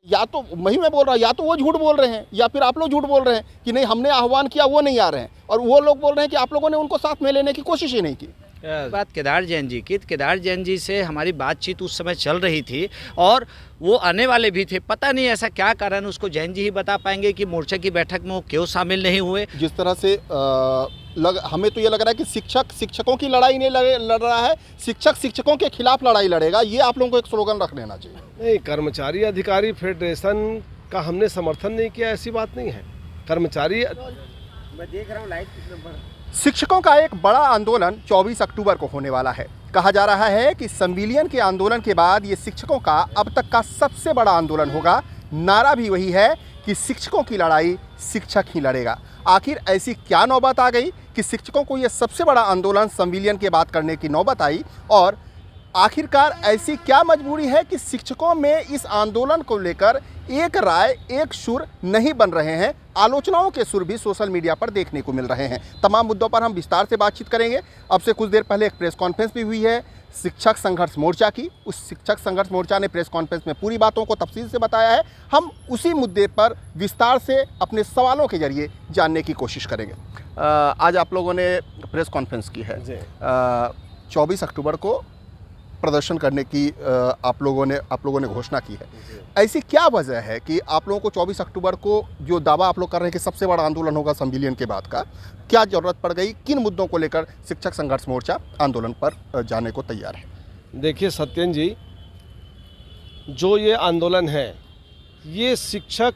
या तो वही मैं बोल रहा हूँ, या तो वो झूठ बोल रहे हैं या फिर आप लोग झूठ बोल रहे हैं कि नहीं हमने आह्वान किया वो नहीं आ रहे हैं, और वो लोग बोल रहे हैं कि आप लोगों ने उनको साथ में लेने की कोशिश ही नहीं की। बात केदार जैन जी की, केदार जैन जी से हमारी बातचीत उस समय चल रही थी और वो आने वाले भी थे। पता नहीं ऐसा क्या कारण, उसको जैन जी ही बता पाएंगे कि मोर्चा की बैठक में वो क्यों शामिल नहीं हुए। जिस तरह से हमें तो ये लग रहा है कि शिक्षक शिक्षकों की लड़ाई नहीं लड़ रहा है, शिक्षक शिक्षकों के खिलाफ लड़ाई लड़ेगा। ये आप लोगों को एक स्लोगन रख लेना चाहिए। नहीं, कर्मचारी अधिकारी फेडरेशन का हमने समर्थन नहीं किया, ऐसी बात नहीं है। कर्मचारी, मैं देख रहा हूँ लाइट नंबर। शिक्षकों का एक बड़ा आंदोलन 24 अक्टूबर को होने वाला है। कहा जा रहा है कि संविलियन के आंदोलन के बाद ये शिक्षकों का अब तक का सबसे बड़ा आंदोलन होगा। नारा भी वही है कि शिक्षकों की लड़ाई शिक्षक ही लड़ेगा। आखिर ऐसी क्या नौबत आ गई कि शिक्षकों को ये सबसे बड़ा आंदोलन संविलियन के बाद करने की नौबत आई, और आखिरकार ऐसी क्या मजबूरी है कि शिक्षकों में इस आंदोलन को लेकर एक राय एक सुर नहीं बन रहे हैं। आलोचनाओं के सुर भी सोशल मीडिया पर देखने को मिल रहे हैं। तमाम मुद्दों पर हम विस्तार से बातचीत करेंगे। अब से कुछ देर पहले एक प्रेस कॉन्फ्रेंस भी हुई है शिक्षक संघर्ष मोर्चा की। उस शिक्षक संघर्ष मोर्चा ने प्रेस कॉन्फ्रेंस में पूरी बातों को तफसील से बताया है। हम उसी मुद्दे पर विस्तार से अपने सवालों के जरिए जानने की कोशिश करेंगे। आज आप लोगों ने प्रेस कॉन्फ्रेंस की है। 24 अक्टूबर को प्रदर्शन करने की आप लोगों ने घोषणा की है। ऐसी क्या वजह है कि आप लोगों को 24 अक्टूबर को जो दावा आप लोग कर रहे हैं कि सबसे बड़ा आंदोलन होगा संविलियन के बाद का, क्या ज़रूरत पड़ गई? किन मुद्दों को लेकर शिक्षक संघर्ष मोर्चा आंदोलन पर जाने को तैयार है? देखिए सत्यन जी, जो ये आंदोलन है ये शिक्षक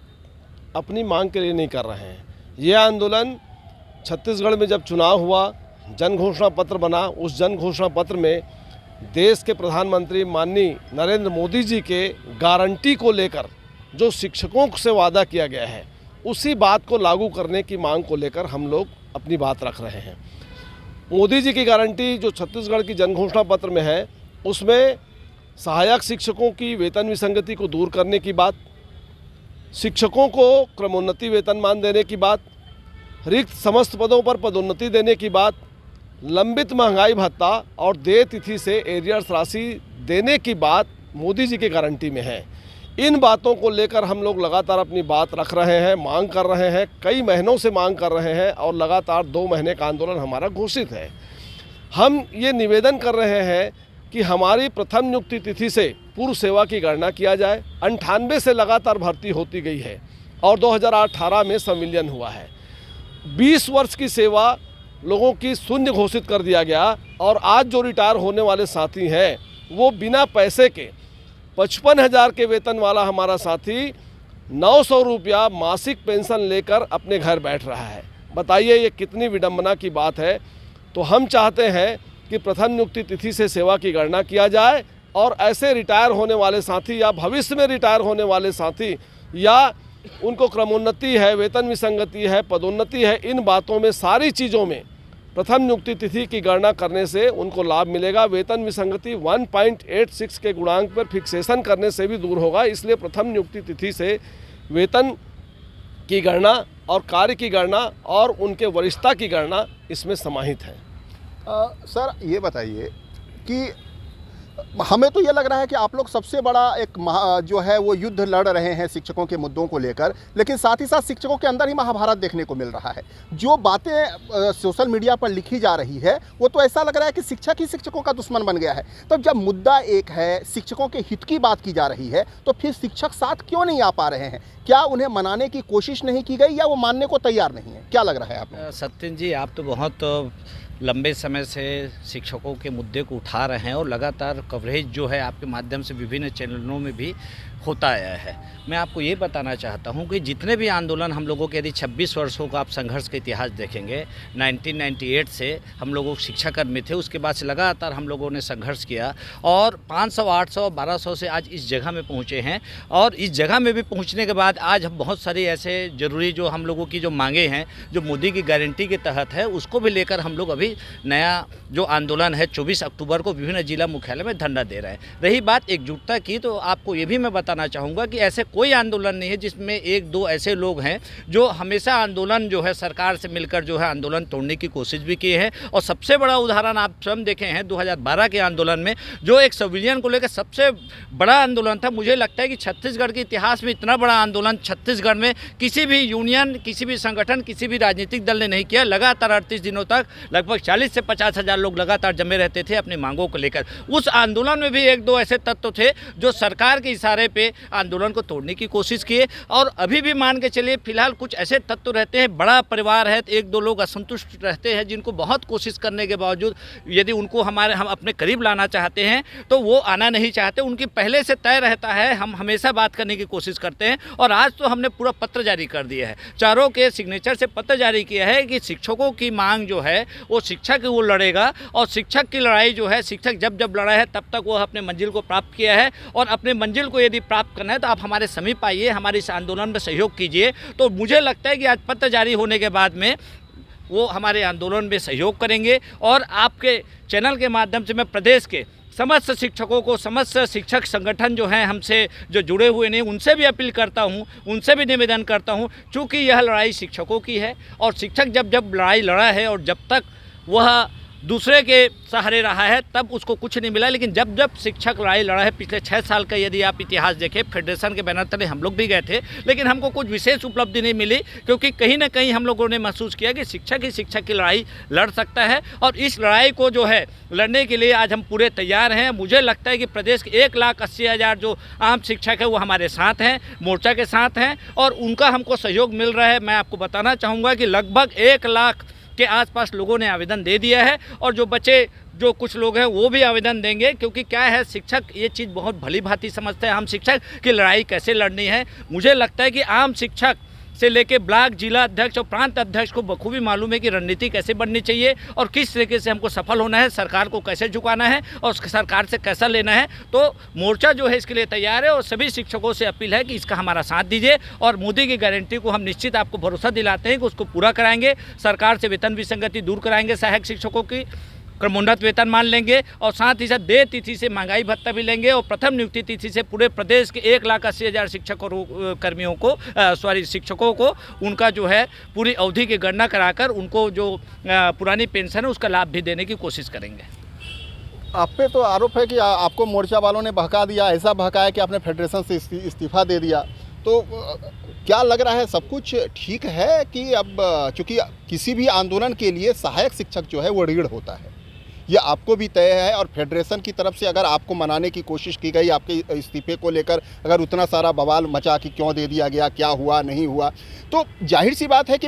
अपनी मांग के लिए नहीं कर रहे हैं। ये आंदोलन छत्तीसगढ़ में जब चुनाव हुआ, जन घोषणा पत्र बना, उस जन घोषणा पत्र में देश के प्रधानमंत्री माननीय नरेंद्र मोदी जी के गारंटी को लेकर जो शिक्षकों से वादा किया गया है, उसी बात को लागू करने की मांग को लेकर हम लोग अपनी बात रख रहे हैं। मोदी जी की गारंटी जो छत्तीसगढ़ की जन घोषणा पत्र में है, उसमें सहायक शिक्षकों की वेतन विसंगति को दूर करने की बात, शिक्षकों को क्रमोन्नति वेतनमान देने की बात, रिक्त समस्त पदों पर पदोन्नति देने की बात, लंबित महंगाई भत्ता और देय तिथि से एरियर्स राशि देने की बात मोदी जी की गारंटी में है। इन बातों को लेकर हम लोग लगातार अपनी बात रख रहे हैं, मांग कर रहे हैं, कई महीनों से मांग कर रहे हैं और लगातार 2 महीने का आंदोलन हमारा घोषित है। हम ये निवेदन कर रहे हैं कि हमारी प्रथम नियुक्ति तिथि से पूर्व सेवा की गणना किया जाए। 98 से लगातार भर्ती होती गई है और 2018 में संविलियन हुआ है। 20 वर्ष की सेवा लोगों की शून्य घोषित कर दिया गया, और आज जो रिटायर होने वाले साथी हैं वो बिना पैसे के 55,000 के वेतन वाला हमारा साथी 900 रुपया मासिक पेंशन लेकर अपने घर बैठ रहा है। बताइए ये कितनी विडंबना की बात है। तो हम चाहते हैं कि प्रथम नियुक्ति तिथि से सेवा की गणना किया जाए और ऐसे रिटायर होने वाले साथी या भविष्य में रिटायर होने वाले साथी या उनको क्रमोन्नति है, वेतन विसंगति है, पदोन्नति है, इन बातों में सारी चीज़ों में प्रथम नियुक्ति तिथि की गणना करने से उनको लाभ मिलेगा। वेतन विसंगति 1.86 के गुणांक पर फिक्सेशन करने से भी दूर होगा। इसलिए प्रथम नियुक्ति तिथि से वेतन की गणना और कार्य की गणना और उनके वरिष्ठता की गणना इसमें समाहित है। सर ये बताइए कि हमें तो ये लग रहा है कि आप लोग सबसे बड़ा एक जो है वो युद्ध लड़ रहे हैं शिक्षकों के मुद्दों को लेकर, लेकिन साथ ही साथ शिक्षकों के अंदर ही महाभारत देखने को मिल रहा है। जो बातें सोशल मीडिया पर लिखी जा रही है वो तो ऐसा लग रहा है कि शिक्षक ही शिक्षकों का दुश्मन बन गया है। तो जब मुद्दा एक है, शिक्षकों के हित की बात की जा रही है, तो फिर शिक्षक साथ क्यों नहीं आ पा रहे हैं? क्या उन्हें मनाने की कोशिश नहीं की गई या वो मानने को तैयार नहीं है? क्या लग रहा है आपको? सत्यन जी, आप तो बहुत लंबे समय से शिक्षकों के मुद्दे को उठा रहे हैं और लगातार कवरेज जो है आपके माध्यम से विभिन्न चैनलों में भी होता आया है। मैं आपको ये बताना चाहता हूँ कि जितने भी आंदोलन हम लोगों के, यदि 26 वर्षों का आप संघर्ष का इतिहास देखेंगे, 1998 से हम लोगों शिक्षाकर्मी थे, उसके बाद से लगातार हम लोगों ने संघर्ष किया और 500, 800, 1200 से आज इस जगह में पहुँचे हैं। और इस जगह में भी पहुँचने के बाद आज हम बहुत सारी ऐसे ज़रूरी जो हम लोगों की जो मांगे हैं, जो मोदी की गारंटी के तहत है, उसको भी लेकर हम लोग अभी नया जो आंदोलन है 24 अक्टूबर को विभिन्न जिला मुख्यालय में धरना दे रहे हैं। रही बात एकजुटता की, तो आपको ये भी मैं बताना चाहूँगा कि ऐसे कोई आंदोलन नहीं है जिसमें एक दो ऐसे लोग हैं जो हमेशा आंदोलन जो है सरकार से मिलकर जो है आंदोलन तोड़ने की कोशिश भी की है। और सबसे बड़ा उदाहरण आप स्वयं देखे हैं 2012 के आंदोलन में, जो एक सिविलियन को लेकर सबसे बड़ा आंदोलन था। मुझे लगता है कि छत्तीसगढ़ के इतिहास में इतना बड़ा आंदोलन छत्तीसगढ़ में किसी भी यूनियन, किसी भी संगठन, किसी भी राजनीतिक दल ने नहीं किया। लगातार 38 दिनों तक लगभग 40 से 50 हज़ार लोग लगातार जमे रहते थे अपनी मांगों को लेकर। उस आंदोलन में भी एक दो ऐसे तत्व थे जो सरकार के इशारे पे आंदोलन को तोड़ने की कोशिश किए। और अभी भी मान के चलिए फिलहाल कुछ ऐसे तत्व रहते हैं, बड़ा परिवार है, एक दो लोग असंतुष्ट रहते हैं जिनको बहुत कोशिश करने के बावजूद यदि उनको हम अपने करीब लाना चाहते हैं तो वो आना नहीं चाहते। उनकी पहले से तय रहता है, हम हमेशा बात करने की कोशिश करते हैं। और आज तो हमने पूरा पत्र जारी कर दिया है, चारों के सिग्नेचर से पत्र जारी किया है कि शिक्षकों की मांग जो है वो शिक्षक वो लड़ेगा। और शिक्षक की लड़ाई जो है, शिक्षक जब जब लड़ा है तब तक वो अपने मंजिल को प्राप्त किया है। और अपने मंजिल को यदि प्राप्त करना है तो आप हमारे समीप आइए, हमारे इस आंदोलन में सहयोग कीजिए। तो मुझे लगता है कि आज पत्र जारी होने के बाद में वो हमारे आंदोलन में सहयोग करेंगे। और आपके चैनल के माध्यम से मैं प्रदेश के समस्त शिक्षकों को, समस्त शिक्षक संगठन जो हैं हमसे जो जुड़े हुए नहीं, उनसे भी अपील करता हूं, उनसे भी निवेदन करता हूं, चूँकि यह लड़ाई शिक्षकों की है। और शिक्षक जब जब लड़ाई लड़ा है और जब तक वह दूसरे के सहारे रहा है तब उसको कुछ नहीं मिला। लेकिन जब जब शिक्षक लड़ाई लड़ा है, पिछले 6 साल का यदि आप इतिहास देखें, फेडरेशन के बैनर तले हम लोग भी गए थे, लेकिन हमको कुछ विशेष उपलब्धि नहीं मिली, क्योंकि कहीं ना कहीं हम लोगों ने महसूस किया कि शिक्षक ही शिक्षक की लड़ाई लड़ सकता है। और इस लड़ाई को जो है लड़ने के लिए आज हम पूरे तैयार हैं। मुझे लगता है कि प्रदेश के 1,80,000 जो आम शिक्षक है वो हमारे साथ हैं, मोर्चा के साथ हैं, और उनका हमको सहयोग मिल रहा है। मैं आपको बताना चाहूँगा कि लगभग 1 लाख के आसपास लोगों ने आवेदन दे दिया है। और जो बचे जो कुछ लोग हैं वो भी आवेदन देंगे, क्योंकि क्या है, शिक्षक ये चीज़ बहुत भली भांति समझते हैं, आम शिक्षक की लड़ाई कैसे लड़नी है। मुझे लगता है कि आम शिक्षक से लेके ब्लॉक, जिला अध्यक्ष और प्रांत अध्यक्ष को बखूबी मालूम है कि रणनीति कैसे बननी चाहिए और किस तरीके से हमको सफल होना है, सरकार को कैसे झुकाना है और सरकार से कैसा लेना है। तो मोर्चा जो है इसके लिए तैयार है और सभी शिक्षकों से अपील है कि इसका हमारा साथ दीजिए। और मोदी की गारंटी को हम निश्चित आपको भरोसा दिलाते हैं कि उसको पूरा कराएंगे। सरकार से वेतन विसंगति दूर कराएंगे, सहायक शिक्षकों की क्रमोन्नत वेतन मान लेंगे, और साथ ही साथ देय तिथि से महंगाई भत्ता भी लेंगे, और प्रथम नियुक्ति तिथि से पूरे प्रदेश के 1,80,000 शिक्षकों कर्मियों को शिक्षकों को उनका जो है पूरी अवधि की गणना कराकर उनको जो पुरानी पेंशन है उसका लाभ भी देने की कोशिश करेंगे। आप पे तो आरोप है कि आपको मोर्चा वालों ने बहका दिया, ऐसा बहकाया कि आपने फेडरेशन से इस्तीफा दे दिया। तो क्या लग रहा है, सब कुछ ठीक है कि अब चूँकि किसी भी आंदोलन के लिए सहायक शिक्षक जो है वो रीढ़ होता है, ये आपको भी तय है। और फेडरेशन की तरफ से अगर आपको मनाने की कोशिश की गई आपके इस्तीफे को लेकर, अगर उतना सारा बवाल मचा कि क्यों दे दिया गया, क्या हुआ नहीं हुआ, तो जाहिर सी बात है कि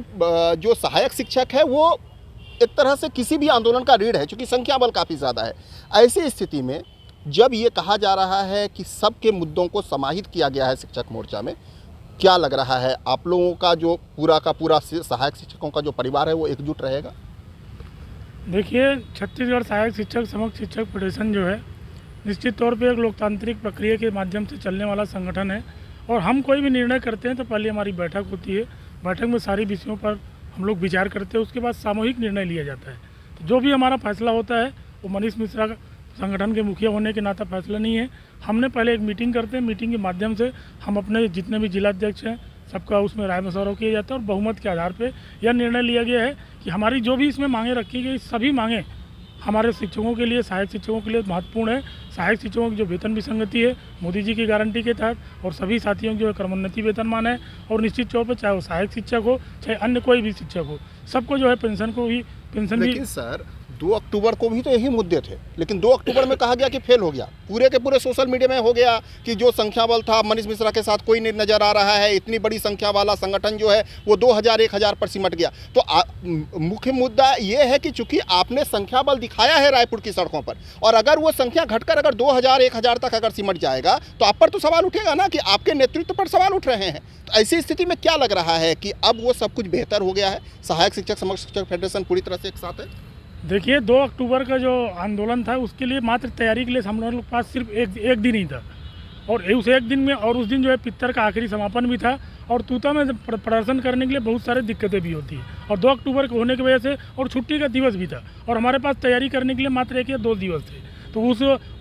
जो सहायक शिक्षक है वो एक तरह से किसी भी आंदोलन का रीढ़ है, क्योंकि संख्या बल काफ़ी ज़्यादा है। ऐसी स्थिति में जब ये कहा जा रहा है कि सबके मुद्दों को समाहित किया गया है शिक्षक मोर्चा में, क्या लग रहा है आप लोगों का जो पूरा का पूरा सहायक शिक्षकों का जो परिवार है वो एकजुट रहेगा? देखिए, छत्तीसगढ़ सहायक शिक्षक समक्ष शिक्षक फेडरेशन जो है निश्चित तौर पे एक लोकतांत्रिक प्रक्रिया के माध्यम से चलने वाला संगठन है। और हम कोई भी निर्णय करते हैं तो पहले हमारी बैठक होती है, बैठक में सारी विषयों पर हम लोग विचार करते हैं, उसके बाद सामूहिक निर्णय लिया जाता है। तो जो भी हमारा फैसला होता है वो मनीष मिश्रा संगठन के मुखिया होने के नाते फैसला नहीं है। हमने पहले एक मीटिंग करते हैं, मीटिंग के माध्यम से हम अपने जितने भी जिलाध्यक्ष हैं सबका उसमें राय मशवरा किया जाता है, और बहुमत के आधार पे यह निर्णय लिया गया है कि हमारी जो भी इसमें मांगें रखी गई, सभी मांगें हमारे शिक्षकों के लिए, सहायक शिक्षकों के लिए महत्वपूर्ण है। सहायक शिक्षकों की जो वेतन विसंगति है मोदी जी की गारंटी के तहत, और सभी साथियों की जो क्रमोन्नति वेतनमान है, और निश्चित तौर पर चाहे वो सहायक शिक्षक हो चाहे अन्य कोई भी शिक्षक हो, सबको जो है पेंशन भी। लेकिन सर 2 अक्टूबर को भी तो यही मुद्दे थे, लेकिन 2 अक्टूबर में कहा गया कि फेल हो गया, पूरे के पूरे सोशल मीडिया में हो गया कि जो संख्या बल था मनीष मिश्रा के साथ कोई नहीं नजर आ रहा है, इतनी बड़ी संख्या वाला संगठन जो है वो 2000-1000 पर सिमट गया। तो मुख्य मुद्दा ये है कि चूंकि आपने संख्या बल दिखाया है रायपुर की सड़कों पर, और अगर वो संख्या घटकर अगर 2000-1000 तक अगर सिमट जाएगा तो आप पर तो सवाल उठेगा ना कि आपके नेतृत्व पर सवाल उठ रहे हैं। तो ऐसी स्थिति में क्या लग रहा है कि अब वो सब कुछ बेहतर हो गया है, सहायक शिक्षक समक्ष शिक्षक फेडरेशन पूरी तरह से एक साथ है? देखिए, 2 अक्टूबर का जो आंदोलन था उसके लिए मात्र तैयारी के लिए हम लोगों के पास सिर्फ एक दिन ही था, और उस एक दिन में, और उस दिन जो है पित्तर का आखिरी समापन भी था, और तूता में प्रदर्शन करने के लिए बहुत सारी दिक्कतें भी होती हैं, और 2 अक्टूबर को होने की वजह से, और छुट्टी का दिवस भी था, और हमारे पास तैयारी करने के लिए मात्र 1 या 2 दिवस थे। तो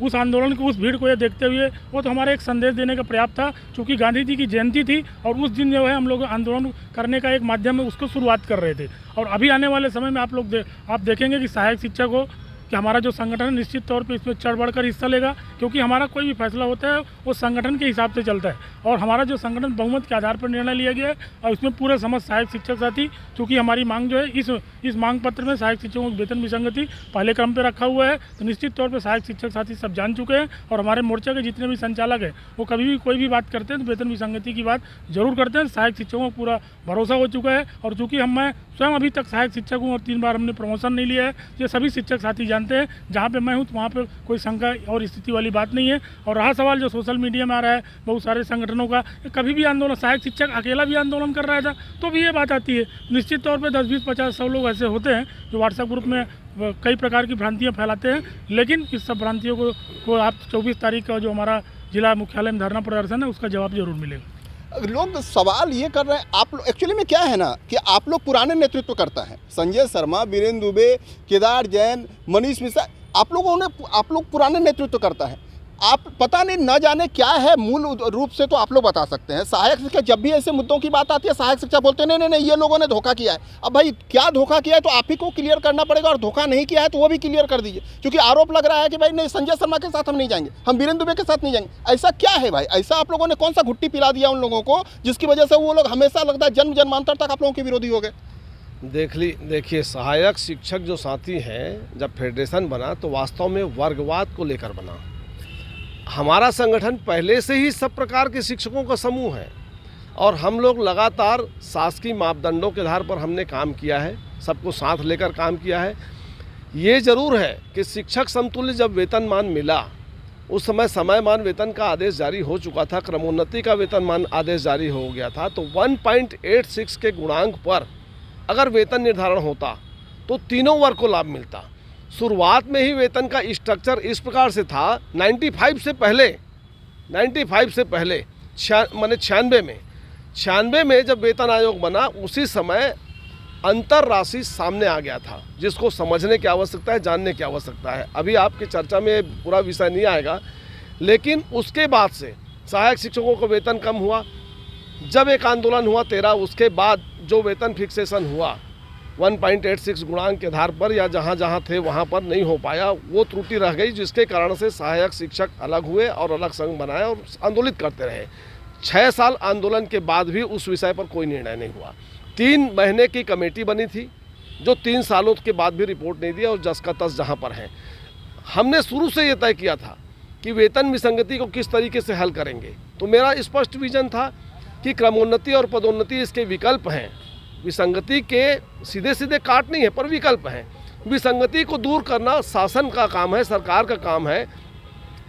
उस आंदोलन को, उस भीड़ को ये देखते हुए वो तो हमारा एक संदेश देने का पर्याप्त था, क्योंकि गांधी जी की जयंती थी और उस दिन जो है हम लोग आंदोलन करने का एक माध्यम में उसको शुरुआत कर रहे थे। और अभी आने वाले समय में आप देखेंगे कि सहायक शिक्षक हो कि हमारा जो संगठन है निश्चित तौर पे इसमें चढ़ बढ़कर हिस्सा लेगा, क्योंकि हमारा कोई भी फैसला होता है वो संगठन के हिसाब से चलता है और हमारा जो संगठन बहुमत के आधार पर निर्णय लिया गया है और इसमें पूरे समस्त सहायक शिक्षक साथी, क्योंकि हमारी मांग जो है इस मांग पत्र में सहायक शिक्षकों की वेतन विसंगति पहले क्रम पर रखा हुआ है। तो निश्चित तौर पर सहायक शिक्षक साथी सब जान चुके हैं और हमारे मोर्चा के जितने भी संचालक हैं वो कभी भी कोई भी बात करते हैं तो वेतन विसंगति की बात जरूर करते हैं। सहायक शिक्षकों को पूरा भरोसा हो चुका है और चूँकि मैं स्वयं अभी तक सहायक शिक्षक हूँ और 3 बार हमने प्रमोशन नहीं लिया है, ये सभी शिक्षक साथी जानते हैं। जहाँ पे मैं हूँ तो वहाँ पे कोई शंका और स्थिति वाली बात नहीं है। और रहा सवाल जो सोशल मीडिया में आ रहा है बहुत सारे संगठनों का, कभी भी आंदोलन सहायक शिक्षक अकेला भी आंदोलन कर रहा था तो भी ये बात आती है। निश्चित तौर पर 10, 20, 50, 100 लोग ऐसे होते हैं जो व्हाट्सएप ग्रुप में कई प्रकार की भ्रांतियाँ फैलाते हैं, लेकिन इस सब भ्रांतियों को आप 24 तारीख का जो हमारा जिला मुख्यालय में धरना प्रदर्शन है उसका जवाब जरूर मिलेगा। लोग सवाल ये कर रहे हैं, आप लोग एक्चुअली में क्या है ना कि आप लोग पुराने नेतृत्व करता है, संजय शर्मा, वीरेंद्र दुबे, केदार जैन, मनीष मिश्रा, आप लोग पुराने नेतृत्व करता है। आप पता नहीं न जाने क्या है मूल रूप से, तो आप लोग बता सकते हैं। सहायक शिक्षक जब भी ऐसे मुद्दों की बात आती है सहायक शिक्षक बोलते हैं नहीं ये लोगों ने धोखा किया है। अब भाई क्या धोखा किया है तो आप ही को क्लियर करना पड़ेगा, और धोखा नहीं किया है तो वो भी क्लियर कर दीजिए, क्योंकि आरोप लग रहा है कि भाई नहीं संजय शर्मा के साथ हम नहीं जाएंगे, हम वीरेंद्र दुबे के साथ नहीं जाएंगे। ऐसा क्या है भाई? ऐसा आप लोगों ने कौन सा घुट्टी पिला दिया उन लोगों को जिसकी वजह से वो लोग हमेशा लगता है जन्म जन्मांतर तक आप लोगों के विरोधी हो गए? देखिए सहायक शिक्षक जो साथी हैं, जब फेडरेशन बना तो वास्तव में वर्गवाद को लेकर बना। हमारा संगठन पहले से ही सब प्रकार के शिक्षकों का समूह है और हम लोग लगातार शासकीय मापदंडों के आधार पर हमने काम किया है, सबको साथ लेकर काम किया है। ये ज़रूर है कि शिक्षक समतुल्य जब वेतनमान मिला उस समय समयमान वेतन का आदेश जारी हो चुका था, क्रमोन्नति का वेतनमान आदेश जारी हो गया था। तो 1.86 के गुणांक पर अगर वेतन निर्धारण होता तो तीनों वर्ग को लाभ मिलता। शुरुआत में ही वेतन का स्ट्रक्चर इस प्रकार से था, 95 से पहले माने 96 में जब वेतन आयोग बना उसी समय अंतर राशि सामने आ गया था, जिसको समझने की आवश्यकता है, जानने की आवश्यकता है। अभी आपकी चर्चा में पूरा विषय नहीं आएगा, लेकिन उसके बाद से सहायक शिक्षकों को वेतन कम हुआ। जब एक आंदोलन हुआ 13, उसके बाद जो वेतन फिक्सेशन हुआ 1.86 गुणांक के आधार पर या जहाँ जहाँ थे वहाँ पर नहीं हो पाया, वो त्रुटि रह गई, जिसके कारण से सहायक शिक्षक अलग हुए और अलग संघ बनाए और आंदोलित करते रहे। 6 साल आंदोलन के बाद भी उस विषय पर कोई निर्णय नहीं हुआ। 3 महीने की कमेटी बनी थी जो 3 सालों के बाद भी रिपोर्ट नहीं दिया और जस का तस जहाँ पर है। हमने शुरू से ये तय किया था कि वेतन विसंगति को किस तरीके से हल करेंगे। तो मेरा स्पष्ट विजन था कि क्रमोन्नति और पदोन्नति इसके विकल्प हैं, विसंगति के सीधे सीधे काट नहीं है पर विकल्प हैं। विसंगति को दूर करना शासन का काम है, सरकार का काम है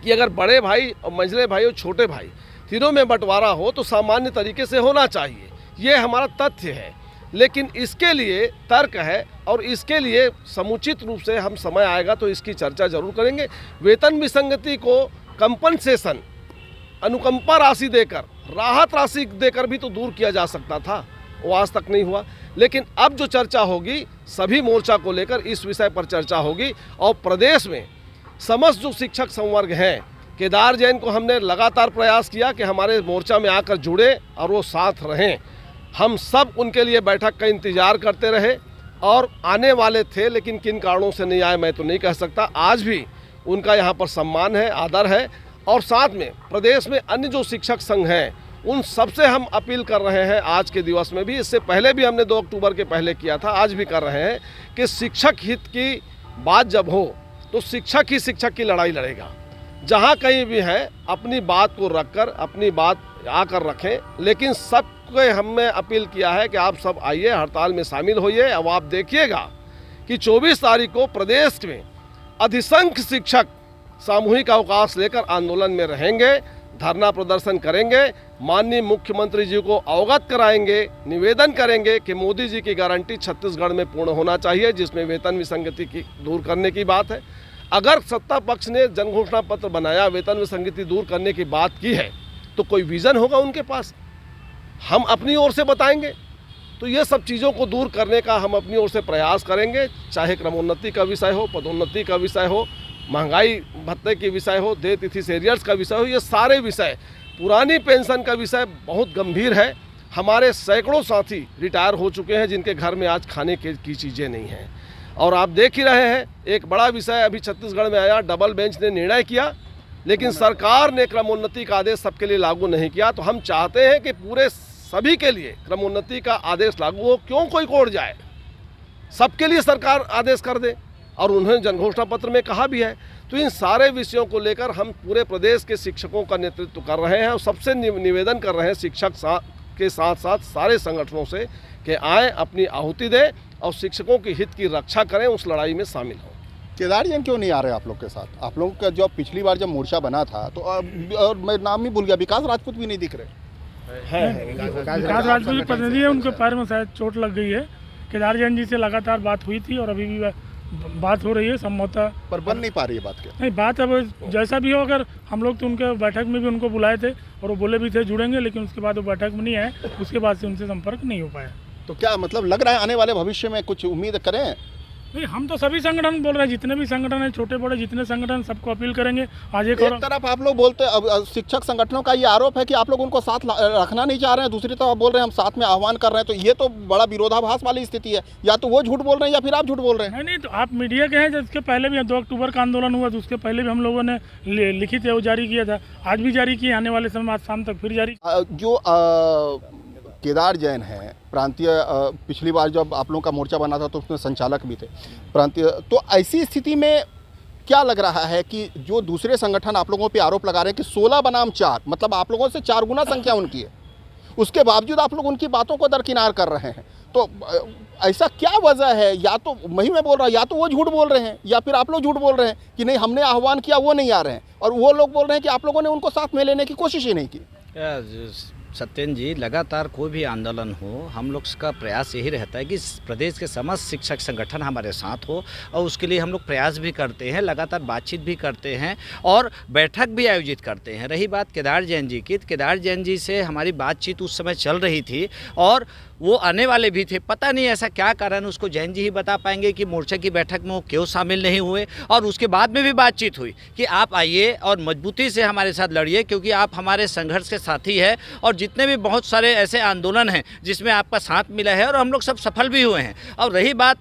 कि अगर बड़े भाई और मंझले भाई और छोटे भाई तीनों में बंटवारा हो तो सामान्य तरीके से होना चाहिए, ये हमारा तथ्य है। लेकिन इसके लिए तर्क है और इसके लिए समुचित रूप से हम समय आएगा तो इसकी चर्चा जरूर करेंगे। वेतन विसंगति को कंपनसेशन, अनुकंपा राशि देकर, राहत राशि देकर भी तो दूर किया जा सकता था, वो आज तक नहीं हुआ। लेकिन अब जो चर्चा होगी सभी मोर्चा को लेकर इस विषय पर चर्चा होगी और प्रदेश में समस्त जो शिक्षक संवर्ग हैं, केदार जैन को हमने लगातार प्रयास किया कि हमारे मोर्चा में आकर जुड़े और वो साथ रहें। हम सब उनके लिए बैठक का इंतज़ार करते रहे और आने वाले थे, लेकिन किन कारणों से नहीं आए मैं तो नहीं कह सकता। आज भी उनका यहाँ पर सम्मान है, आदर है। और साथ में प्रदेश में अन्य जो शिक्षक संघ हैं उन सबसे हम अपील कर रहे हैं आज के दिवस में भी, इससे पहले भी हमने 2 अक्टूबर के पहले किया था, आज भी कर रहे हैं कि शिक्षक हित की बात जब हो तो शिक्षक ही शिक्षक की लड़ाई लड़ेगा। जहाँ कहीं भी है अपनी बात को रखकर अपनी बात आकर रखें। लेकिन सबको हमने अपील किया है कि आप सब आइए, हड़ताल में शामिल होइए। अब आप देखिएगा कि 24 तारीख को प्रदेश में अधिसंख्य शिक्षक सामूहिक अवकाश लेकर आंदोलन में रहेंगे, धरना प्रदर्शन करेंगे, माननीय मुख्यमंत्री जी को अवगत कराएंगे, निवेदन करेंगे कि मोदी जी की गारंटी छत्तीसगढ़ में पूर्ण होना चाहिए, जिसमें वेतन विसंगति की दूर करने की बात है। अगर सत्ता पक्ष ने जनघोषणा पत्र बनाया, वेतन विसंगति दूर करने की बात की है, तो कोई विजन होगा उनके पास, हम अपनी ओर से बताएंगे। तो ये सब चीज़ों को दूर करने का हम अपनी ओर से प्रयास करेंगे, चाहे क्रमोन्नति का विषय हो, पदोन्नति का विषय हो, महंगाई भत्ते के विषय हो, दे तिथि से एरियर्स का विषय हो, ये सारे विषय, पुरानी पेंशन का विषय बहुत गंभीर है। हमारे सैकड़ों साथी रिटायर हो चुके हैं जिनके घर में आज खाने की चीज़ें नहीं हैं। और आप देख ही रहे हैं, एक बड़ा विषय अभी छत्तीसगढ़ में आया, डबल बेंच ने निर्णय किया, लेकिन सरकार ने क्रमोन्नति का आदेश सबके लिए लागू नहीं किया। तो हम चाहते हैं कि पूरे सभी के लिए क्रमोन्नति का आदेश लागू हो, क्यों कोई कोड़ जाए, सबके लिए सरकार आदेश कर दे। और उन्होंने जनघोषणा पत्र में कहा भी है। तो इन सारे विषयों को लेकर हम पूरे प्रदेश के शिक्षकों का नेतृत्व कर रहे हैं और सबसे निवेदन कर रहे हैं शिक्षक के साथ साथ सारे संगठनों से कि आए, अपनी आहुति दें और शिक्षकों के हित की रक्षा करें, उस लड़ाई में शामिल हों। केदार जैन क्यों नहीं आ रहे आप लोग के साथ? आप लोगों का जो पिछली बार जब मोर्चा बना था तो और मैं नाम ही भूल गया, विकास राजपूत भी नहीं दिख रहे विकास राजपूत की प्रतिनिधि है, उनके पैर में शायद चोट लग गई है। केदार जैन जी से लगातार बात हुई थी और अभी भी बात हो रही है, समझौता पर बन नहीं पा रही है बात क्या? नहीं, बात अब जैसा भी हो, अगर हम लोग तो उनके बैठक में भी उनको बुलाए थे और वो बोले भी थे जुड़ेंगे, लेकिन उसके बाद वो बैठक में नहीं आए, उसके बाद से उनसे संपर्क नहीं हो पाया। तो क्या मतलब लग रहा है आने वाले भविष्य में कुछ उम्मीद करें? नहीं, हम तो सभी संगठन बोल रहे हैं, जितने भी संगठन हैं, छोटे बड़े जितने संगठन, सबको अपील करेंगे। आज एक और तरफ आप लोग बोलते अब शिक्षक संगठनों का ये आरोप है कि आप लोग उनको साथ रखना नहीं चाह रहे हैं, दूसरी तरफ बोल रहे हैं हम साथ में आह्वान कर रहे हैं। तो ये तो बड़ा विरोधाभास वाली स्थिति है, या तो वो झूठ बोल रहे हैं या फिर आप झूठ बोल रहे हैं। नहीं, तो आप मीडिया के हैं, जिसके पहले भी 2 अक्टूबर का आंदोलन हुआ तो उसके पहले भी हम लोगों ने लिखित वो जारी किया था, आज भी जारी किए, आने वाले समय आज शाम तक फिर जारी। जो केदार जैन हैं प्रांतीय, पिछली बार जब आप लोगों का मोर्चा बना था तो उसमें संचालक भी थे प्रांतीय, तो ऐसी स्थिति में क्या लग रहा है कि जो दूसरे संगठन आप लोगों पे आरोप लगा रहे हैं कि 16 बनाम 4, मतलब आप लोगों से 4 गुना संख्या उनकी है, उसके बावजूद आप लोग उनकी बातों को दरकिनार कर रहे हैं, तो ऐसा क्या वजह है? या तो मैं बोल रहा हूँ, या तो वो झूठ बोल रहे हैं या फिर आप लोग झूठ बोल रहे हैं कि नहीं हमने आह्वान किया वो नहीं आ रहे हैं, और वो लोग बोल रहे हैं कि आप लोगों ने उनको साथ में लेने की कोशिश ही नहीं की। सत्येंद्र जी, लगातार कोई भी आंदोलन हो, हम लोग का प्रयास यही रहता है कि प्रदेश के समस्त शिक्षक संगठन हमारे साथ हो, और उसके लिए हम लोग प्रयास भी करते हैं, लगातार बातचीत भी करते हैं और बैठक भी आयोजित करते हैं। रही बात केदार जैन जी की, केदार जैन जी से हमारी बातचीत उस समय चल रही थी और वो आने वाले भी थे। पता नहीं ऐसा क्या कारण, उसको जैन जी ही बता पाएंगे कि मोर्चा की बैठक में वो क्यों शामिल नहीं हुए। और उसके बाद में भी बातचीत हुई कि आप आइए और मजबूती से हमारे साथ लड़िए, क्योंकि आप हमारे संघर्ष के साथी हैं और जितने भी बहुत सारे ऐसे आंदोलन हैं जिसमें आपका साथ मिला है और हम लोग सब सफल भी हुए हैं। और रही बात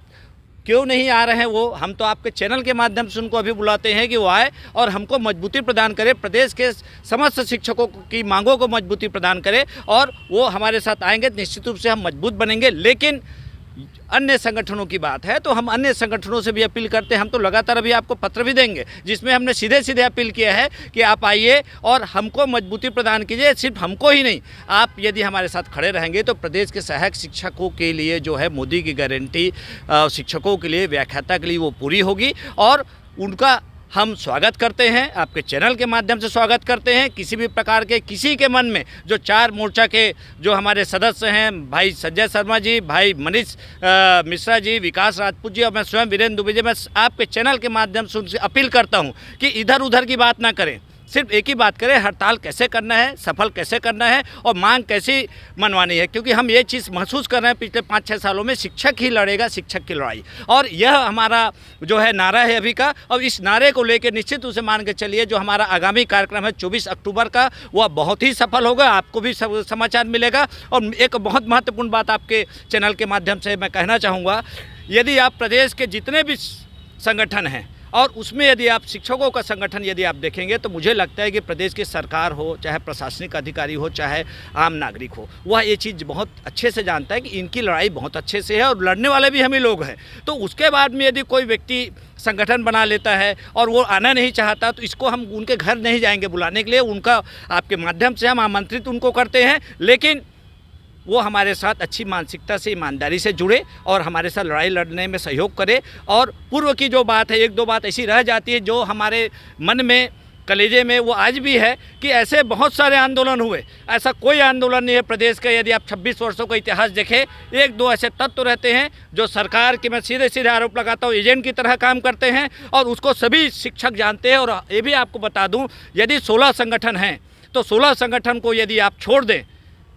क्यों नहीं आ रहे हैं वो, हम तो आपके चैनल के माध्यम से उनको अभी बुलाते हैं कि वो आए और हमको मजबूती प्रदान करे, प्रदेश के समस्त शिक्षकों की मांगों को मजबूती प्रदान करे, और वो हमारे साथ आएंगे निश्चित रूप से हम मजबूत बनेंगे। लेकिन अन्य संगठनों की बात है तो हम अन्य संगठनों से भी अपील करते हैं। हम तो लगातार अभी आपको पत्र भी देंगे जिसमें हमने सीधे सीधे अपील किया है कि आप आइए और हमको मजबूती प्रदान कीजिए। सिर्फ हमको ही नहीं, आप यदि हमारे साथ खड़े रहेंगे तो प्रदेश के सहायक शिक्षकों के लिए जो है मोदी की गारंटी शिक्षकों के लिए, व्याख्याता के लिए वो पूरी होगी, और उनका हम स्वागत करते हैं, आपके चैनल के माध्यम से स्वागत करते हैं। किसी भी प्रकार के किसी के मन में जो 4 मोर्चा के जो हमारे सदस्य हैं, भाई संजय शर्मा जी, भाई मनीष मिश्रा जी, विकास राजपूत जी और मैं स्वयं वीरेंद्र दुबे जी, मैं आपके चैनल के माध्यम से उनसे अपील करता हूं कि इधर उधर की बात ना करें, सिर्फ एक ही बात करें, हड़ताल कैसे करना है, सफल कैसे करना है और मांग कैसी मनवानी है। क्योंकि हम ये चीज़ महसूस कर रहे हैं पिछले 5-6 सालों में, शिक्षक ही लड़ेगा शिक्षक की लड़ाई, और यह हमारा जो है नारा है अभी का। और इस नारे को लेकर निश्चित रूप से मान के चलिए जो हमारा आगामी कार्यक्रम है 24 अक्टूबर का, वह बहुत ही सफल होगा, आपको भी समाचार मिलेगा। और एक बहुत महत्वपूर्ण बात आपके चैनल के माध्यम से मैं कहना चाहूँगा, यदि आप प्रदेश के जितने भी संगठन हैं और उसमें यदि आप शिक्षकों का संगठन यदि आप देखेंगे तो मुझे लगता है कि प्रदेश की सरकार हो, चाहे प्रशासनिक अधिकारी हो, चाहे आम नागरिक हो, वह ये चीज़ बहुत अच्छे से जानता है कि इनकी लड़ाई बहुत अच्छे से है और लड़ने वाले भी हम ही लोग हैं। तो उसके बाद में यदि कोई व्यक्ति संगठन बना लेता है और वो आना नहीं चाहता तो इसको हम उनके घर नहीं जाएंगे बुलाने के लिए, उनका आपके माध्यम से हम आमंत्रित उनको करते हैं, लेकिन वो हमारे साथ अच्छी मानसिकता से, ईमानदारी से जुड़े और हमारे साथ लड़ाई लड़ने में सहयोग करे। और पूर्व की जो बात है, 1-2 बात ऐसी रह जाती है जो हमारे मन में, कलेजे में वो आज भी है कि ऐसे बहुत सारे आंदोलन हुए, ऐसा कोई आंदोलन नहीं है प्रदेश का। यदि आप 26 वर्षों का इतिहास देखें, 1-2 ऐसे तत्व रहते हैं जो सरकार के, मैं सीधे सीधे आरोप लगाता हूँ, एजेंट की तरह काम करते हैं और उसको सभी शिक्षक जानते हैं। और ये भी आपको बता दूँ, यदि 16 संगठन हैं तो 16 संगठन को यदि आप छोड़ दें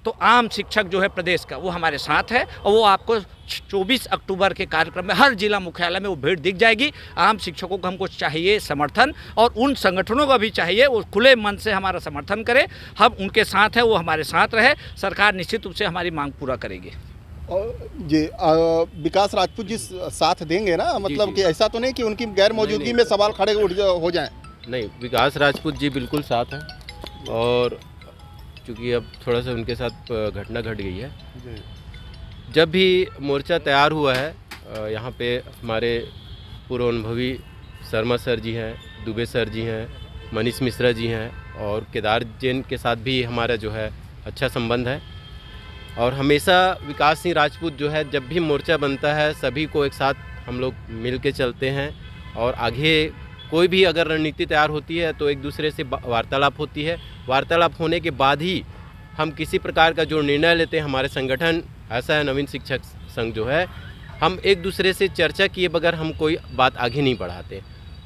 तो आम शिक्षक जो है प्रदेश का वो हमारे साथ है, और वो आपको 24 अक्टूबर के कार्यक्रम में हर जिला मुख्यालय में वो भीड़ दिख जाएगी। आम शिक्षकों को हमको चाहिए समर्थन, और उन संगठनों का भी चाहिए वो खुले मन से हमारा समर्थन करें। हम उनके साथ हैं, वो हमारे साथ रहे। सरकार निश्चित रूप से हमारी मांग पूरा करेगी। और जी विकास राजपूत जी साथ देंगे ना, मतलब कि ऐसा तो नहीं कि उनकी गैर मौजूदगी में सवाल खड़े हो जाएं? नहीं, विकास राजपूत जी बिल्कुल साथ हैं, और चूँकि अब थोड़ा सा उनके साथ घटना घट गई है। जब भी मोर्चा तैयार हुआ है, यहाँ पे हमारे पूर्व अनुभवी शर्मा सर जी हैं, दुबे सर जी हैं, मनीष मिश्रा जी हैं, और केदार जैन के साथ भी हमारा जो है अच्छा संबंध है। और हमेशा विकास सिंह राजपूत जो है, जब भी मोर्चा बनता है सभी को एक साथ हम लोग मिल के चलते हैं, और आगे कोई भी अगर रणनीति तैयार होती है तो एक दूसरे से वार्तालाप होती है। वार्तालाप होने के बाद ही हम किसी प्रकार का जो निर्णय लेते हैं। हमारे संगठन ऐसा है, नवीन शिक्षक संघ जो है, हम एक दूसरे से चर्चा किए बगैर हम कोई बात आगे नहीं बढ़ाते।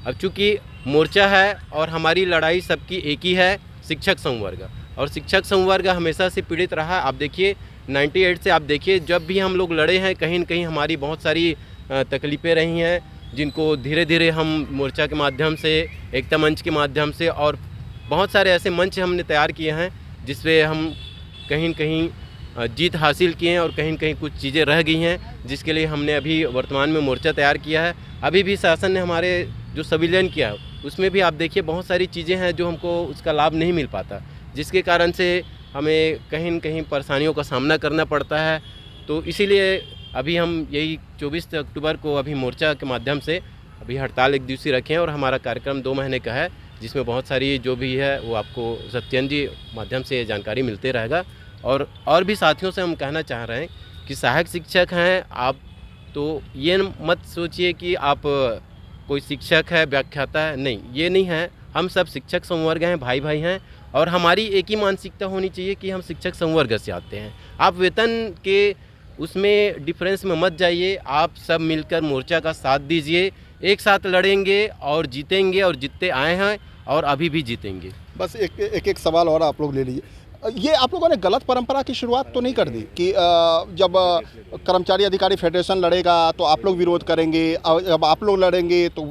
अब चूँकि मोर्चा है और हमारी लड़ाई सबकी एक ही है, शिक्षक संवर्ग, और शिक्षक संवर्ग हमेशा से पीड़ित रहा है। आप देखिए 98 से आप देखिए, जब भी हम लोग लड़े हैं कहीं न कहीं हमारी बहुत सारी तकलीफ़ें रही हैं, जिनको धीरे धीरे हम मोर्चा के माध्यम से, एकता मंच के माध्यम से, और बहुत सारे ऐसे मंच हमने तैयार किए हैं जिसपे हम कहीं न कहीं जीत हासिल किए हैं, और कहीं न कहीं कुछ चीज़ें रह गई हैं जिसके लिए हमने अभी वर्तमान में मोर्चा तैयार किया है। अभी भी शासन ने हमारे जो संविलियन किया उसमें भी आप देखिए बहुत सारी चीज़ें हैं जो हमको उसका लाभ नहीं मिल पाता, जिसके कारण से हमें कहीं न कहीं परेशानियों का सामना करना पड़ता है। तो इसीलिए अभी हम यही 24 अक्टूबर को अभी मोर्चा के माध्यम से अभी हड़ताल 1 दिवसीय रखे हैं, और हमारा कार्यक्रम 2 महीने का है, जिसमें बहुत सारी जो भी है वो आपको सत्यन जी माध्यम से जानकारी मिलते रहेगा। और भी साथियों से हम कहना चाह रहे हैं कि सहायक शिक्षक हैं आप, तो ये मत सोचिए कि आप कोई शिक्षक है, व्याख्याता है, नहीं, ये नहीं है। हम सब शिक्षक संवर्ग हैं, भाई भाई हैं, और हमारी एक ही मानसिकता होनी चाहिए कि हम शिक्षक संवर्ग से आते हैं। आप वेतन के उसमें डिफरेंस में मत जाइए, आप सब मिलकर मोर्चा का साथ दीजिए, एक साथ लड़ेंगे और जीतेंगे, और जीतते आए हैं और अभी भी जीतेंगे। बस एक सवाल और आप लोग ले लीजिए। ये आप लोगों ने गलत परंपरा की शुरुआत तो नहीं कर दी कि जब कर्मचारी अधिकारी फेडरेशन लड़ेगा तो आप लोग विरोध करेंगे, और जब आप लोग लड़ेंगे तो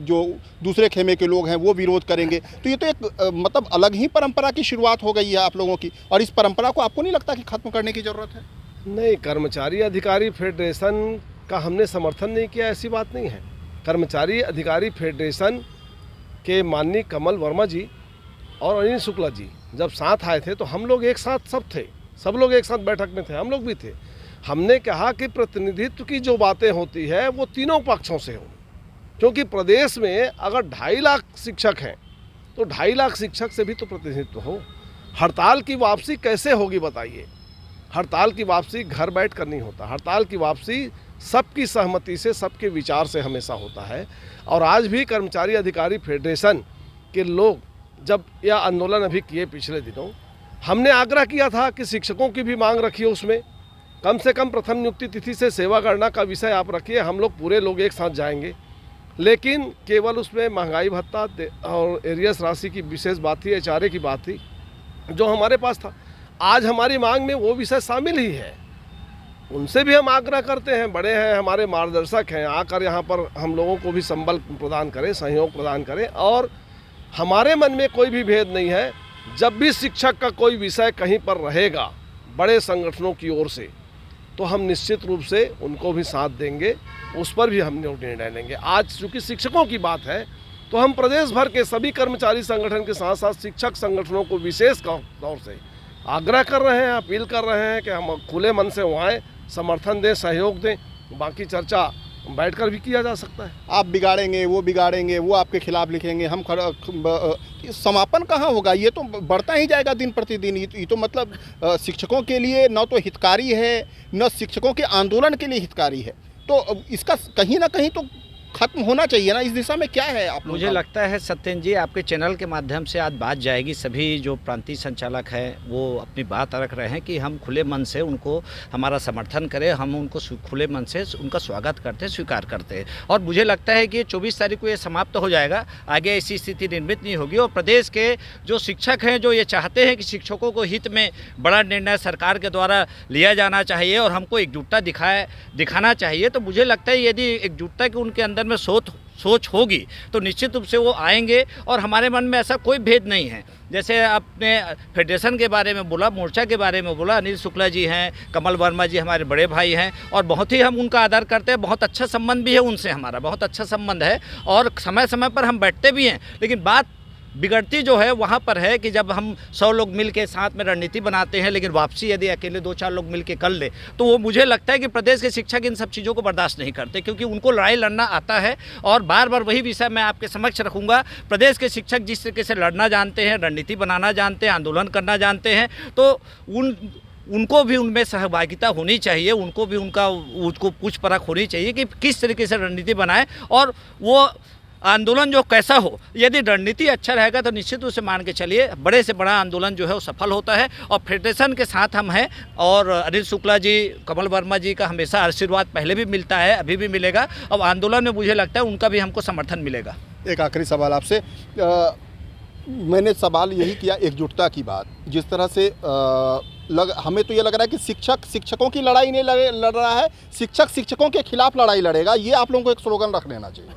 जो दूसरे खेमे के लोग हैं वो विरोध करेंगे? तो ये तो एक मतलब अलग ही परंपरा की शुरुआत हो गई है आप लोगों की, और इस परंपरा को आपको नहीं लगता कि ख़त्म करने की ज़रूरत है? नहीं, कर्मचारी अधिकारी फेडरेशन का हमने समर्थन नहीं किया, ऐसी बात नहीं है। कर्मचारी अधिकारी फेडरेशन के माननीय कमल वर्मा जी और अनिल शुक्ला जी जब साथ आए थे तो हम लोग एक साथ सब थे, सब लोग एक साथ बैठक में थे, हम लोग भी थे। हमने कहा कि प्रतिनिधित्व की जो बातें होती है वो तीनों पक्षों से हो, क्योंकि प्रदेश में अगर 2.5 लाख शिक्षक हैं तो 2.5 लाख शिक्षक से भी तो प्रतिनिधित्व हो। हड़ताल की वापसी कैसे होगी बताइए? हड़ताल की वापसी घर बैठ कर नहीं होता, हड़ताल की वापसी सबकी सहमति से, सबके विचार से हमेशा होता है। और आज भी कर्मचारी अधिकारी फेडरेशन के लोग जब यह आंदोलन अभी किए पिछले दिनों, हमने आग्रह किया था कि शिक्षकों की भी मांग रखिए, उसमें कम से कम प्रथम नियुक्ति तिथि से सेवा गणना का विषय आप रखिए, हम लोग पूरे लोग एक साथ जाएंगे। लेकिन केवल उसमें महंगाई भत्ता और एरियस राशि की विशेष बात थी, HRA की बात थी जो हमारे पास था। आज हमारी मांग में वो विषय शामिल ही है। उनसे भी हम आग्रह करते हैं, बड़े हैं, हमारे मार्गदर्शक हैं, आकर यहाँ पर हम लोगों को भी संबल प्रदान करें, सहयोग प्रदान करें। और हमारे मन में कोई भी भेद नहीं है। जब भी शिक्षक का कोई विषय कहीं पर रहेगा बड़े संगठनों की ओर से, तो हम निश्चित रूप से उनको भी साथ देंगे, उस पर भी हम निर्णय लेंगे। आज चूँकि शिक्षकों की बात है तो हम प्रदेश भर के सभी कर्मचारी संगठन के साथ साथ शिक्षक संगठनों को विशेष तौर से आग्रह कर रहे हैं, अपील कर रहे हैं कि हम खुले मन से वहाँ आएँ, समर्थन दें, सहयोग दें। बाकी चर्चा बैठकर भी किया जा सकता है। आप बिगाड़ेंगे, वो आपके खिलाफ लिखेंगे, हम समापन कहाँ होगा? ये तो बढ़ता ही जाएगा दिन प्रतिदिन। ये तो मतलब शिक्षकों के लिए न तो हितकारी है, न शिक्षकों के आंदोलन के लिए हितकारी है। तो इसका कहीं ना कहीं तो खत्म होना चाहिए ना, इस दिशा में क्या है आप लोगों मुझे का? लगता है सत्येंद्र जी, आपके चैनल के माध्यम से आज बात जाएगी। सभी जो प्रांतीय संचालक हैं वो अपनी बात रख रहे हैं कि हम खुले मन से उनको हमारा समर्थन करें, हम उनको खुले मन से उनका स्वागत करते हैं, स्वीकार करते हैं। और मुझे लगता है कि 24 तारीख को ये समाप्त हो जाएगा, आगे ऐसी स्थिति निर्मित नहीं होगी। और प्रदेश के जो शिक्षक हैं जो ये चाहते हैं कि शिक्षकों को हित में बड़ा निर्णय सरकार के द्वारा लिया जाना चाहिए और हमको एकजुटता दिखाना चाहिए, तो मुझे लगता है यदि एकजुटता की उनके अंदर में सोच होगी तो निश्चित रूप से वो आएंगे। और हमारे मन में ऐसा कोई भेद नहीं है। जैसे आपने फेडरेशन के बारे में बोला, मोर्चा के बारे में बोला, अनिल शुक्ला जी हैं, कमल वर्मा जी हमारे बड़े भाई हैं और बहुत ही हम उनका आदर करते हैं। बहुत अच्छा संबंध भी है उनसे, हमारा बहुत अच्छा संबंध है और समय समय पर हम बैठते भी हैं। लेकिन बात बिगड़ती जो है वहाँ पर है कि जब हम 100 लोग मिल के साथ में रणनीति बनाते हैं, लेकिन वापसी यदि अकेले 2-4 लोग मिल के कर ले तो वो मुझे लगता है कि प्रदेश के शिक्षक इन सब चीज़ों को बर्दाश्त नहीं करते, क्योंकि उनको लड़ाई लड़ना आता है। और बार बार वही विषय मैं आपके समक्ष रखूँगा। प्रदेश के शिक्षक जिस तरीके से लड़ना जानते हैं, रणनीति बनाना जानते हैं, आंदोलन करना जानते हैं, तो उनको भी उनमें सहभागिता होनी चाहिए, उनको भी उसको पूछ परख होनी चाहिए कि किस तरीके से रणनीति बनाए और वो आंदोलन जो कैसा हो। यदि रणनीति अच्छा रहेगा तो निश्चित रूप से मान के चलिए बड़े से बड़ा आंदोलन जो है वो सफल होता है। और फेडरेशन के साथ हम हैं और अनिल शुक्ला जी, कमल वर्मा जी का हमेशा आशीर्वाद पहले भी मिलता है, अभी भी मिलेगा। अब आंदोलन में मुझे लगता है उनका भी हमको समर्थन मिलेगा। एक आखिरी सवाल आपसे, मैंने सवाल यही किया एकजुटता की बात, जिस तरह से हमें तो ये लग रहा है कि शिक्षक शिक्षकों की लड़ाई नहीं लड़ रहा है, शिक्षक शिक्षकों के खिलाफ लड़ाई लड़ेगा। ये आप लोगों को एक स्लोगन रख लेना चाहिए।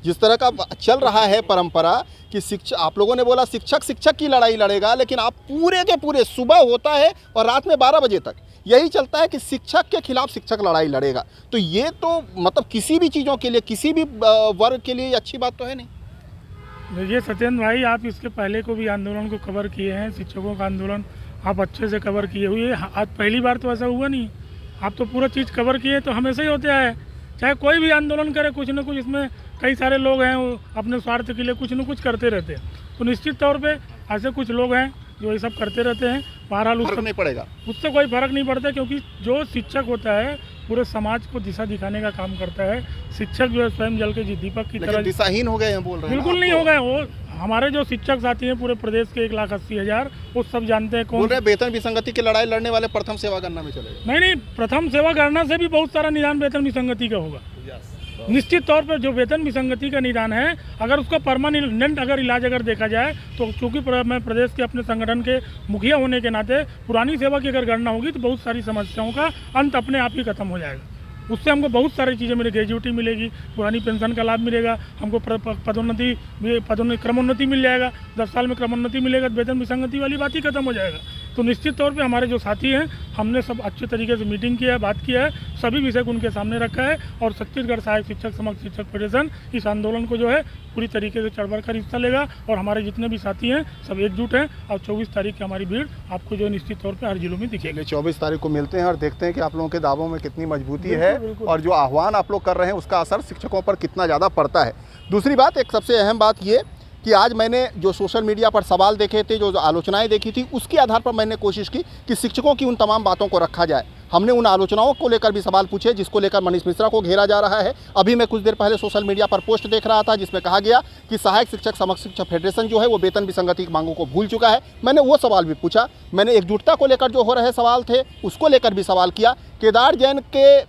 जिस तरह का चल रहा है परंपरा कि आप लोगों ने बोला शिक्षक शिक्षक की लड़ाई लड़ेगा, लेकिन आप पूरे के पूरे सुबह होता है और रात में 12 बजे तक यही चलता है कि शिक्षक के खिलाफ शिक्षक लड़ाई लड़ेगा। तो ये तो मतलब किसी भी चीज़ों के लिए, किसी भी वर्ग के लिए अच्छी बात तो है नहीं। देखिए सत्येंद्र भाई, आप इसके पहले को भी आंदोलन को कवर किए हैं, शिक्षकों का आंदोलन आप अच्छे से कवर किए हुए। आज पहली बार तो ऐसा हुआ नहीं, आप तो पूरा चीज़ कवर किए, तो हमेशा ही होता है। चाहे कोई भी आंदोलन करे, कुछ ना कुछ इसमें कई सारे लोग हैं वो अपने स्वार्थ के लिए कुछ न कुछ करते रहते हैं। तो निश्चित तौर पे ऐसे कुछ लोग हैं जो ये सब करते रहते हैं। बहरहाल उससे नहीं पड़ेगा, उससे कोई फर्क नहीं पड़ता, क्योंकि जो शिक्षक होता है पूरे समाज को दिशा दिखाने का काम करता है। शिक्षक जो है स्वयं जल के दीपक की तरह दिशाहीन हो गए हैं, बोल रहे हैं। बिल्कुल नहीं हो गए। वो हमारे जो शिक्षक साथी हैं पूरे प्रदेश के 1,80,000 वो सब जानते हैं। कौन बोल रहे वेतन विसंगति की लड़ाई लड़ने वाले प्रथम सेवा गणना में चले नहीं, प्रथम सेवा गणना से भी बहुत सारा निदान वेतन विसंगति का होगा। निश्चित तौर पर जो वेतन विसंगति का निदान है, अगर उसका परमानेंट अगर इलाज अगर देखा जाए तो चूँकि मैं प्रदेश के अपने संगठन के मुखिया होने के नाते पुरानी सेवा की अगर गणना होगी तो बहुत सारी समस्याओं का अंत अपने आप ही खत्म हो जाएगा। उससे हमको बहुत सारी चीज़ें मिलेगी, ग्रेजुएटी मिलेगी, पुरानी पेंशन का लाभ मिलेगा, हमको क्रमोन्नति मिल जाएगा, 10 साल में क्रमोन्नति मिलेगा, वेतन विसंगति वाली बात ही खत्म हो जाएगा। तो निश्चित तौर पे हमारे जो साथी हैं, हमने सब अच्छे तरीके से मीटिंग किया है, बात किया है, सभी विषय को उनके सामने रखा है और छत्तीसगढ़ सहायक शिक्षक समक्ष शिक्षक फेडरेशन इस आंदोलन को जो है पूरी तरीके से चढ़ कर हिस्सा लेगा। और हमारे जितने भी साथी हैं सब एकजुट हैं और 24 तारीख की हमारी भीड़ आपको जो है निश्चित तौर पर हर जिलों में दिखेगी। 24 तारीख को मिलते हैं और देखते हैं कि आप लोगों के दावों में कितनी मजबूती है और जो आह्वान आप लोग कर रहे हैं उसका असर शिक्षकों पर कितना ज़्यादा पड़ता है। दूसरी बात, एक सबसे अहम बात ये कि आज मैंने जो सोशल मीडिया पर सवाल देखे थे, जो आलोचनाएं देखी थी, उसके आधार पर मैंने कोशिश की कि शिक्षकों की उन तमाम बातों को रखा जाए। हमने उन आलोचनाओं को लेकर भी सवाल पूछे जिसको लेकर मनीष मिश्रा को घेरा जा रहा है। अभी मैं कुछ देर पहले सोशल मीडिया पर पोस्ट देख रहा था जिसमें कहा गया कि सहायक शिक्षक समक्ष शिक्षक फेडरेशन जो है वो वेतन विसंगति की मांगों को भूल चुका है। मैंने वो सवाल भी पूछा। मैंने एकजुटता को लेकर जो हो रहे सवाल थे उसको लेकर भी सवाल किया। केदार जैन के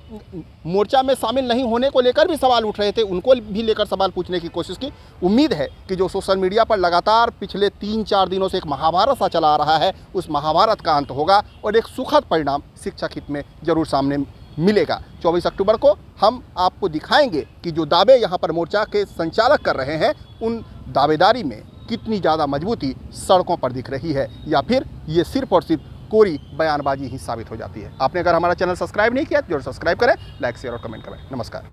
मोर्चा में शामिल नहीं होने को लेकर भी सवाल उठ रहे थे, उनको भी लेकर सवाल पूछने की कोशिश की। उम्मीद है कि जो सोशल मीडिया पर लगातार पिछले 3-4 दिनों से एक महाभारत सा चला आ रहा है, उस महाभारत का अंत होगा और एक सुखद परिणाम शिक्षक हित में जरूर सामने मिलेगा। 24 अक्टूबर को हम आपको दिखाएंगे कि जो दावे यहाँ पर मोर्चा के संचालक कर रहे हैं, उन दावेदारी में कितनी ज़्यादा मजबूती सड़कों पर दिख रही है या फिर ये सिर्फ और सिर्फ कोरी बयानबाजी ही साबित हो जाती है। आपने अगर हमारा चैनल सब्सक्राइब नहीं किया तो जरूर सब्सक्राइब करें, लाइक शेयर और कमेंट करें। नमस्कार।